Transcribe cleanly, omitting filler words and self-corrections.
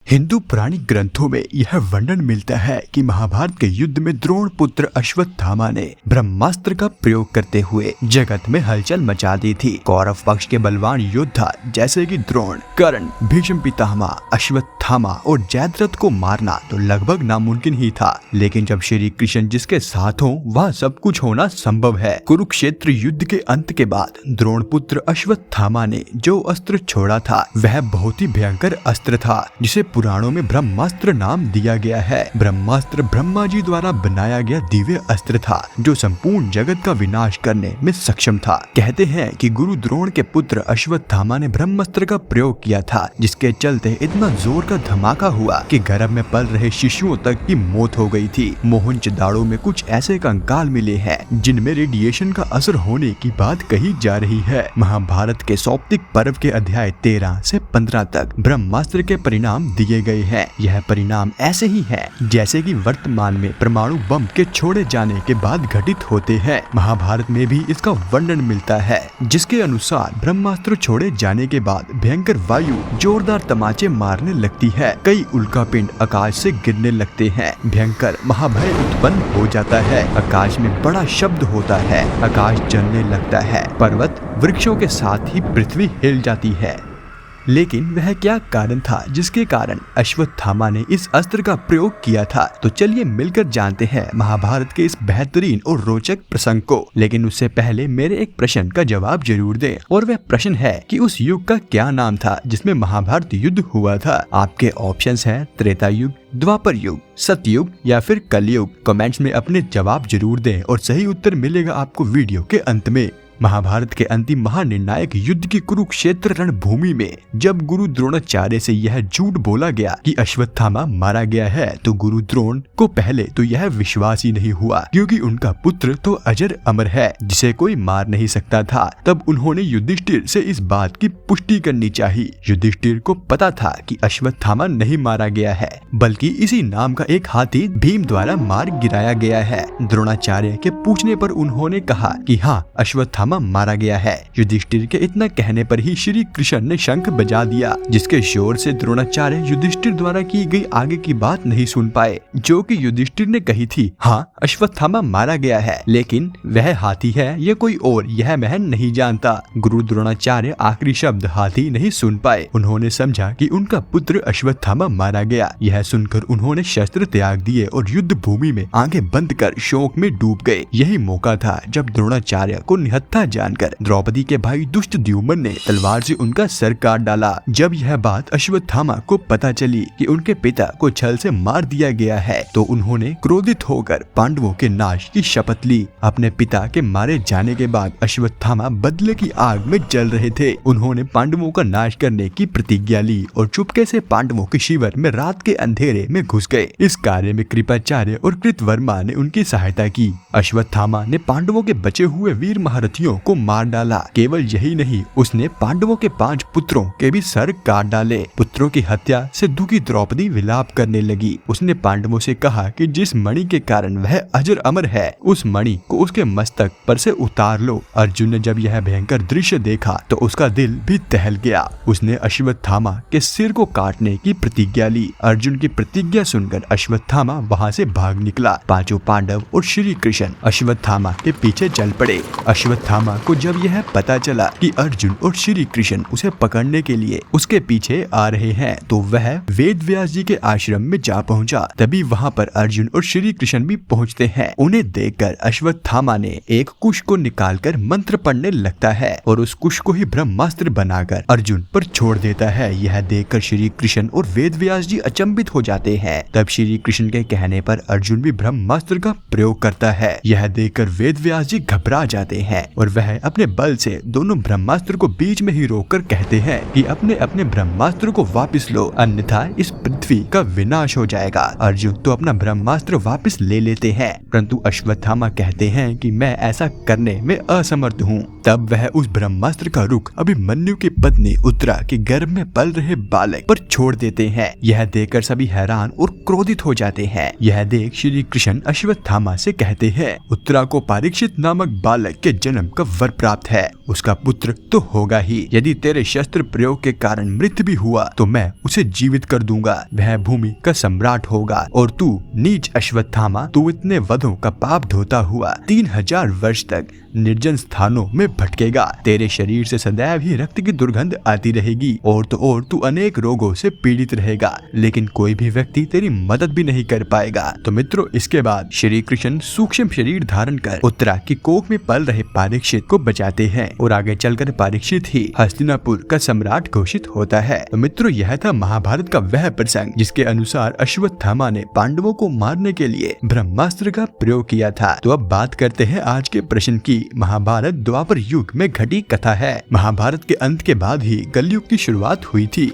हिंदू पुराणिक ग्रंथों में यह वर्णन मिलता है कि महाभारत के युद्ध में द्रोण पुत्र अश्वत्थामा ने ब्रह्मास्त्र का प्रयोग करते हुए जगत में हलचल मचा दी थी। कौरव पक्ष के बलवान योद्धा जैसे कि द्रोण, कर्ण, भीष्म पितामह, अश्वत्थामा और जयद्रथ को मारना तो लगभग नामुमकिन ही था, लेकिन जब श्री कृष्ण जिसके साथ हो वह सब कुछ होना संभव है। कुरुक्षेत्र युद्ध के अंत के बाद द्रोण पुत्र अश्वत्थामा ने जो अस्त्र छोड़ा था वह बहुत ही भयंकर अस्त्र था, जिसे पुराणों में ब्रह्मास्त्र नाम दिया गया है। ब्रह्मास्त्र ब्रह्मा जी द्वारा बनाया गया दिव्य अस्त्र था जो संपूर्ण जगत का विनाश करने में सक्षम था। कहते हैं कि गुरु द्रोण के पुत्र अश्वत्थामा ने ब्रह्मास्त्र का प्रयोग किया था, जिसके चलते इतना जोर का धमाका हुआ कि गर्भ में पल रहे शिशुओं तक की मौत हो गई थी। मोहनजोदड़ो में कुछ ऐसे कंकाल मिले हैं जिनमें रेडिएशन का असर होने की बात कही जा रही है। महाभारत के सौप्तिक पर्व के अध्याय 13 से 15 तक ब्रह्मास्त्र के परिणाम दिए गए हैं। यह परिणाम ऐसे ही हैं जैसे कि वर्तमान में परमाणु बम के छोड़े जाने के बाद घटित होते हैं। महाभारत में भी इसका वर्णन मिलता है, जिसके अनुसार ब्रह्मास्त्र छोड़े जाने के बाद भयंकर वायु जोरदार तमाचे मारने लगती है, कई उल्कापिंड आकाश से गिरने लगते हैं, भयंकर महाभय उत्पन्न हो जाता है, आकाश में बड़ा शब्द होता है, आकाश जलने लगता है, पर्वत वृक्षों के साथ ही पृथ्वी हिल जाती है। लेकिन वह क्या कारण था जिसके कारण अश्वत्थामा ने इस अस्त्र का प्रयोग किया था? तो चलिए मिलकर जानते हैं महाभारत के इस बेहतरीन और रोचक प्रसंग को। लेकिन उससे पहले मेरे एक प्रश्न का जवाब जरूर दें, और वह प्रश्न है कि उस युग का क्या नाम था जिसमें महाभारत युद्ध हुआ था? आपके ऑप्शंस हैं त्रेता युग, द्वापर युग, सतयुग या फिर कलयुग। कमेंट्स में अपने जवाब जरूर दें और सही उत्तर मिलेगा आपको वीडियो के अंत में। महाभारत के अंतिम महानिर्णायक युद्ध की कुरुक्षेत्र रणभूमि में जब गुरु द्रोणाचार्य से यह झूठ बोला गया कि अश्वत्थामा मारा गया है, तो गुरु द्रोण को पहले तो यह विश्वास ही नहीं हुआ, क्योंकि उनका पुत्र तो अजर अमर है जिसे कोई मार नहीं सकता था। तब उन्होंने युधिष्ठिर से इस बात की पुष्टि करनी चाहिए। युधिष्ठिर को पता था कि अश्वत्थामा नहीं मारा गया है, बल्कि इसी नाम का एक हाथी भीम द्वारा मार गिराया गया है। द्रोणाचार्य के पूछने पर उन्होंने कहा कि हाँ, अश्वत्थामा मारा गया है। युधिष्ठिर के इतना कहने पर ही श्री कृष्ण ने शंख बजा दिया, जिसके शोर से द्रोणाचार्य युधिष्ठिर द्वारा की गई आगे की बात नहीं सुन पाए, जो कि युधिष्ठिर ने कही थी, हाँ अश्वत्थामा मारा गया है, लेकिन वह हाथी है या कोई और यह मैं नहीं जानता। गुरु द्रोणाचार्य आखिरी शब्द हाथी नहीं सुन पाए। उन्होंने समझा कि उनका पुत्र अश्वत्थामा मारा गया। यह सुनकर उन्होंने शस्त्र त्याग दिए और युद्ध भूमि में आंखें बंद कर शोक में डूब गए। यही मौका था जब द्रोणाचार्य को निहत्था जानकर द्रौपदी के भाई दुष्टद्युम्न ने तलवार से उनका सर काट डाला। जब यह बात अश्वत्थामा को पता चली कि उनके पिता को छल से मार दिया गया है, तो उन्होंने क्रोधित होकर पांडवों के नाश की शपथ ली। अपने पिता के मारे जाने के बाद अश्वत्थामा बदले की आग में जल रहे थे। उन्होंने पांडवों का नाश करने की प्रतिज्ञा ली और चुपके से पांडवों के शिविर में रात के अंधेरे में घुस गए। इस कार्य में कृपाचार्य और कृतवर्मा ने उनकी सहायता की। अश्वत्थामा ने पांडवों के बचे हुए वीर महारथियों को मार डाला। केवल यही नहीं, उसने पांडवों के 5 पुत्रों के भी सर काट डाले। पुत्रों की हत्या से दुखी द्रौपदी विलाप करने लगी। उसने पांडवों से कहा कि जिस मणि के कारण वह अजर अमर है, उस मणि को उसके मस्तक पर से उतार लो। अर्जुन ने जब यह भयंकर दृश्य देखा तो उसका दिल भी दहल गया। उसने अश्वत्थामा के सिर को काटने की प्रतिज्ञा ली। अर्जुन की प्रतिज्ञा सुनकर अश्वत्थामा वहाँ से भाग निकला। 5 पांडव और श्री कृष्ण अश्वत्थामा के पीछे चल पड़े। अश्वत्थामा को जब यह पता चला कि अर्जुन और श्री कृष्ण उसे पकड़ने के लिए उसके पीछे आ रहे हैं, तो वह वेद व्यास जी के आश्रम में जा पहुंचा। तभी वहां पर अर्जुन और श्री कृष्ण भी पहुंचते हैं। उन्हें देखकर अश्वत्थामा ने एक कुश को निकालकर मंत्र पढ़ने लगता है और उस कुश को ही ब्रह्मास्त्र बनाकर अर्जुन पर छोड़ देता है। यह देखकर श्री कृष्ण और वेद व्यास जी अचंभित हो जाते हैं। तब श्री कृष्ण के कहने पर अर्जुन भी ब्रह्मास्त्र का प्रयोग करता है। यह देखकर वेद व्यास जी घबरा जाते हैं और वह अपने बल से दोनों ब्रह्मास्त्र को बीच में ही रोककर कहते हैं कि अपने अपने ब्रह्मास्त्र को वापस लो, अन्यथा इस पृथ्वी का विनाश हो जाएगा। अर्जुन तो अपना ब्रह्मास्त्र वापस ले लेते हैं, परंतु अश्वत्थामा कहते हैं कि मैं ऐसा करने में असमर्थ हूँ। तब वह उस ब्रह्मास्त्र का रुख अभिमन्यु की पत्नी उत्तरा के गर्भ में पल रहे बालक पर छोड़ देते हैं। यह देखकर सभी हैरान और क्रोधित हो जाते हैं। यह देख श्री कृष्ण अश्वत्थामा से कहते हैं, उत्तरा को परीक्षित नामक बालक के जन्म का वर प्राप्त है, उसका पुत्र तो होगा ही। यदि तेरे शस्त्र प्रयोग के कारण मृत्यु भी हुआ तो मैं उसे जीवित कर दूंगा। वह भूमि का सम्राट होगा और तू नीच अश्वत्थामा, तू इतने वधों का पाप धोता हुआ 3000 वर्ष तक निर्जन स्थानों में भटकेगा। तेरे शरीर से सदैव ही रक्त की दुर्गंध आती रहेगी और तो और तू अनेक रोगों से पीड़ित रहेगा, लेकिन कोई भी व्यक्ति तेरी मदद भी नहीं कर पाएगा। तो मित्रों, इसके बाद श्री कृष्ण सूक्ष्म शरीर धारण कर उत्तरा की कोख में पल रहे परीक्षित को बचाते हैं और आगे चलकर परीक्षित ही हस्तिनापुर का सम्राट घोषित होता है। तो मित्रों, यह था महाभारत का वह प्रसंग जिसके अनुसार अश्वत्थामा ने पांडवों को मारने के लिए ब्रह्मास्त्र का प्रयोग किया था। तो अब बात करते हैं आज के प्रश्न की। महाभारत द्वापर युग में घटी कथा है। महाभारत के अंत के बाद ही कलयुग की शुरुआत हुई थी।